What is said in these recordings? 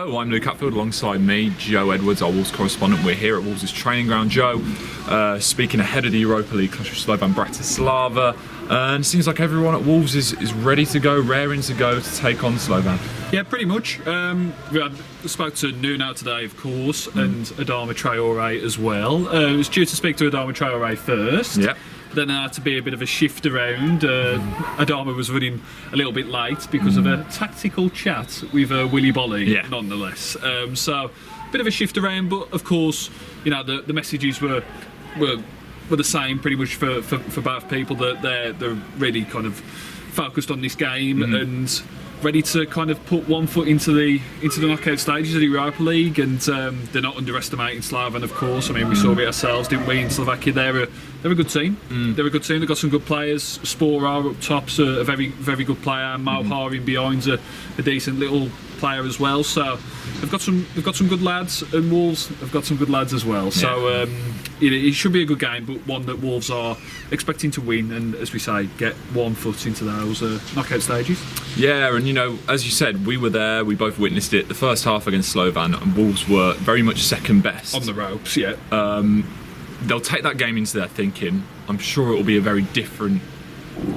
Hello, I'm Luke Hatfield, alongside me, Joe Edwards, our Wolves correspondent. We're here at Wolves' training ground. Joe, speaking ahead of the Europa League clash with Slovan Bratislava, and it seems like everyone at Wolves is ready to go, raring to go to take on Slovan. Yeah, pretty much. We spoke to Nuno today, of course, and Adama Traore as well. It was due to speak to Adama Traore first. Yeah. Then there had to be a bit of a shift around. Adama was running a little bit late because of a tactical chat with Willy Bolly, nonetheless. So, a bit of a shift around, but of course, you know, the messages were the same pretty much for both people, that they're really kind of focused on this game and ready to kind of put one foot into the knockout stages of the Europa League, and they're not underestimating Slovan, of course. I mean, we saw it ourselves, didn't we, in Slovakia? They're a good team. They're a good team. They've got some good players. Spora up top's a very, very good player. Mo in behind's a decent little player as well. So they've got some good lads, and Wolves have got some good lads as well. So it should be a good game, but one that Wolves are expecting to win, and as we say, get one foot into those knockout stages. Yeah, and you know, as you said, we were there. We both witnessed it. The first half against Slovan, and Wolves were very much second best On the ropes, yeah. They'll take that game into their thinking. I'm sure it will be a very different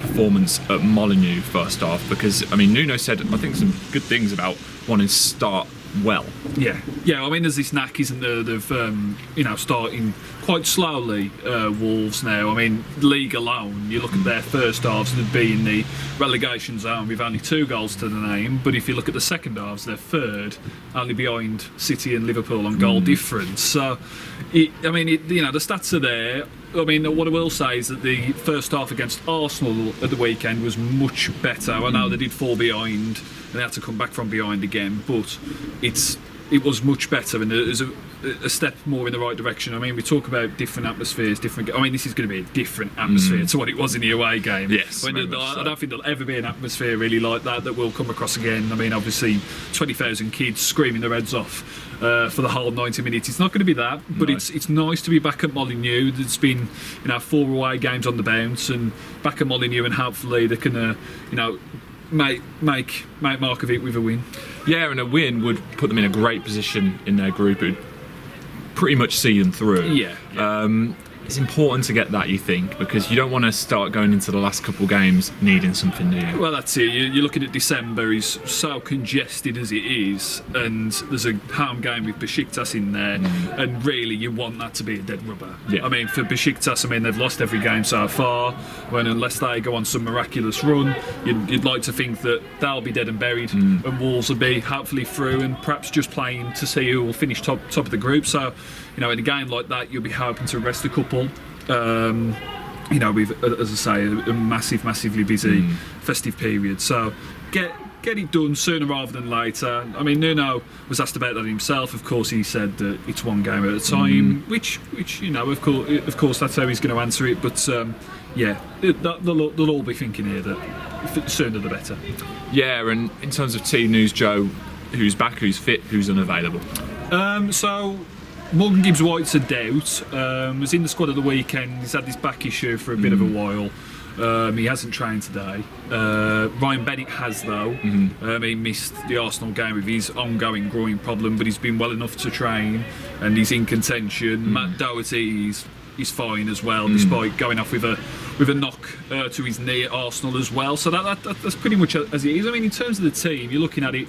performance at Molineux first half, because I mean, Nuno said, I think, some good things about wanting to start well. Yeah. I mean, there's this knack, isn't there, of starting quite slowly. Wolves now. I mean, league alone, you look at their first halves, they'd be in the relegation zone with only 2 goals to the name. But if you look at the second halves, they're third, only behind City and Liverpool on goal difference. So, the stats are there. I mean, what I will say is that the first half against Arsenal at the weekend was much better. I know they did fall behind and they had to come back from behind again, but it was much better, and there's a step more in the right direction. I mean, we talk about different atmospheres, I mean, this is going to be a different atmosphere to what it was in the away game. Yes, I don't think there'll ever be an atmosphere really like that will come across again. I mean, obviously, 20,000 kids screaming their heads off for the whole 90 minutes. It's not going to be that, but it's nice to be back at Molineux. There's been 4 away games on the bounce, and back at Molineux, and hopefully they can make mark of it with a win. Yeah, and a win would put them in a great position in their group. It would pretty much see them through. Yeah. It's important to get that, you think, because you don't want to start going into the last couple games needing something new. Well, that's it. You're looking at December, is so congested as it is, and there's a home game with Besiktas in there, and really you want that to be a dead rubber. Yeah. I mean, for Besiktas, they've lost every game so far, unless they go on some miraculous run, you'd like to think that they'll be dead and buried, and Wolves will be hopefully through and perhaps just playing to see who will finish top of the group. So, in a game like that, you'll be hoping to rest a couple. With, as I say, a massively busy festive period. So get it done sooner rather than later. I mean, Nuno was asked about that himself. Of course, he said that it's one game at a time, which of course that's how he's going to answer it. But they'll all be thinking here that the sooner the better. Yeah, and in terms of team news, Joe, who's back, who's fit, who's unavailable? So Morgan Gibbs-White's a doubt. Was in the squad at the weekend. He's had this back issue for a bit of a while. He hasn't trained today. Ryan Bennett has, though. He missed the Arsenal game with his ongoing groin problem, but he's been well enough to train, and he's in contention. Matt Doherty is fine as well, despite going off with a knock to his knee at Arsenal as well. So that's pretty much as it is. I mean, in terms of the team, you're looking at it.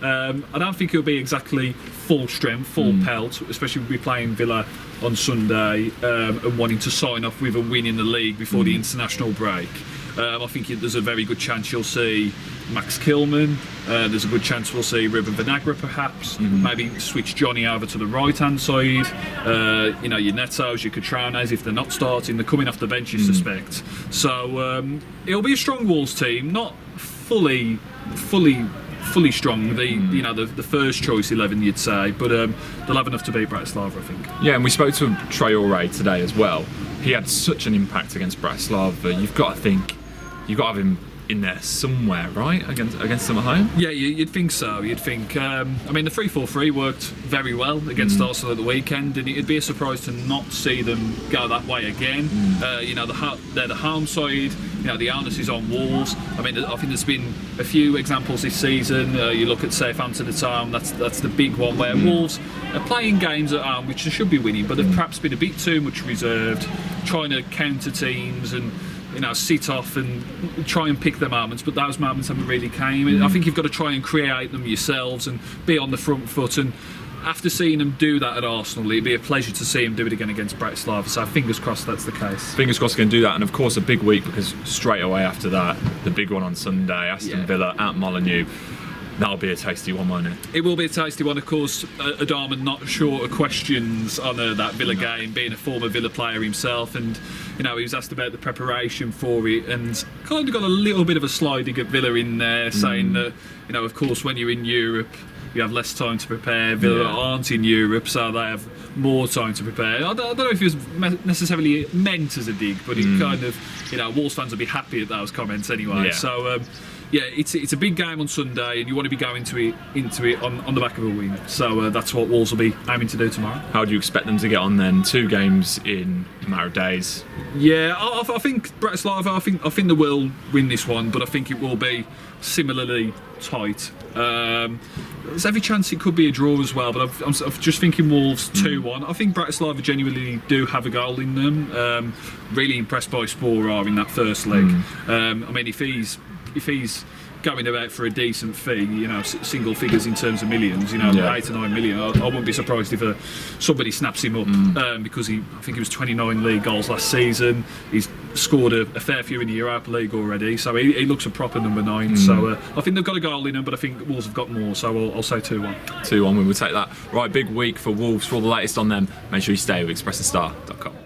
I don't think it'll be exactly full strength, full pelt, especially if we're playing Villa on Sunday and wanting to sign off with a win in the league before the international break. I think there's a very good chance you'll see Max Kilman. There's a good chance we'll see Ruben Vinagre perhaps. Maybe switch Johnny over to the right-hand side. Your Netos, your Catranes, if they're not starting, they're coming off the bench, you suspect. So it'll be a strong Wolves team, not fully strong, the first choice 11 you'd say, but they'll have enough to beat Bratislava, I think. Yeah, and we spoke to Traore today as well. He had such an impact against Bratislava. You've got to have him in there somewhere, right? Against them at home. Yeah, you'd think so. You'd think. I mean, the 3-4-3 worked very well against Arsenal at the weekend, and it'd be a surprise to not see them go that way again. You know, they're the home side. You know, the onus is on Wolves. I mean, I think there's been a few examples this season. You look at Southampton at home. That's the big one where Wolves are playing games at home which they should be winning, but they've perhaps been a bit too much reserved, trying to counter teams and, you know, sit off and try and pick their moments, but those moments haven't really came. I think you've got to try and create them yourselves and be on the front foot, and after seeing them do that at Arsenal, it'd be a pleasure to see him do it again against Bratislava, so fingers crossed that's the case. Fingers crossed he can do that, and of course a big week, because straight away after that, the big one on Sunday, Aston Villa at Molineux. That'll be a tasty one, won't it? It will be a tasty one, of course. Adama not short of questions on that Villa game, being a former Villa player himself, and you know, he was asked about the preparation for it, and kind of got a little bit of a sliding at Villa in there, saying that, you know, of course when you're in Europe you have less time to prepare. Villa aren't in Europe, so they have more time to prepare. I don't know if it was necessarily meant as a dig, but it kind of, you know, Wolves fans will be happy at those comments anyway. Yeah. So yeah, it's a big game on Sunday, and you want to be going into it on the back of a win. So that's what Wolves will be aiming to do tomorrow. How do you expect them to get on then? 2 games in a matter of days. Yeah, I think Bratislava. I think they will win this one, but I think it will be similarly tight. There's every chance it could be a draw as well, but I'm just thinking Wolves 2-1. I think Bratislava genuinely do have a goal in them. Really impressed by Sporar in that first leg. I mean, if he's going about for a decent fee, you know, single figures in terms of millions, you know, 8 to 9 million, I wouldn't be surprised if somebody snaps him up, because I think he was 29 league goals last season. He's scored a fair few in the Europa League already, so he looks a proper number 9. So I think they've got a goal in him, but I think Wolves have got more, so I'll say 2-1. 2-1, we will take that. Right, big week for Wolves. For all the latest on them, make sure you stay with expressthestar.com.